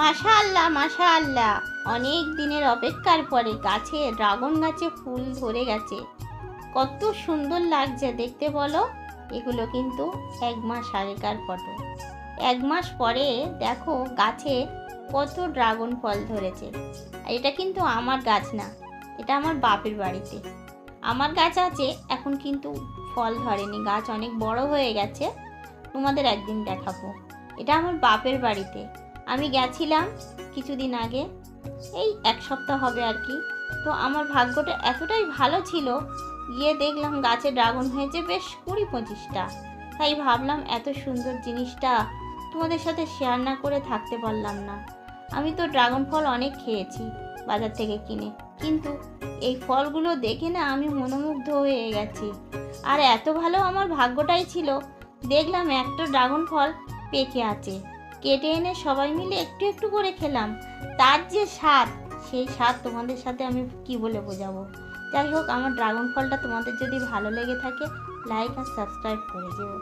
মাশাআল্লাহ মাশাআল্লাহ, অনেক দিনের অপেক্ষার পরে ড্রাগন গাছে ফুল ধরে গেছে। কত সুন্দর লাগছে দেখতে বলো। এগুলো কিন্তু 1 মাস আগেকার ফটো। 1 মাস পরে দেখো গাছে কত ড্রাগন ফল ধরেছে। আর এটা কিন্তু আমার গাছ না, এটা আমার বাপের বাড়িতে। আমার গাছ আছে এখন, কিন্তু ফল ধরেনি, গাছ অনেক বড় হয়ে গেছে। তোমাদের একদিন দেখাবো। এটা আমার বাপের বাড়িতে আমি গেছিলাম কিছুদিন আগে, এই 1 সপ্তাহ হবে আর কি। তো আমার ভাগ্যটা এতটাই ভালো ছিল, গিয়ে দেখলাম গাছে ড্রাগন হয়েছে বেশ 20-25টা। তাই ভাবলাম এত সুন্দর জিনিসটা তোমাদের সাথে শেয়ার না করে থাকতে পারলাম না। আমি তো ড্রাগন ফল অনেক খেয়েছি বাজার থেকে কিনে, কিন্তু এই ফলগুলো দেখে না আমি মনোমুগ্ধ হয়ে গেছি। আর এত ভালো আমার ভাগ্যটাই ছিল, দেখলাম একটা ড্রাগন ফল পেকে আছে, কেটে এনে সবাই মিলে একটু একটু করে খেলাম। তার যে স্বাদ, সেই স্বাদ তোমাদের সাথে আমি কি বলে বোঝাবো। যাই হোক, আমার ড্রাগন ফলটা তোমাদের যদি ভালো লেগে থাকে, লাইক আর সাবস্ক্রাইব করে যেও।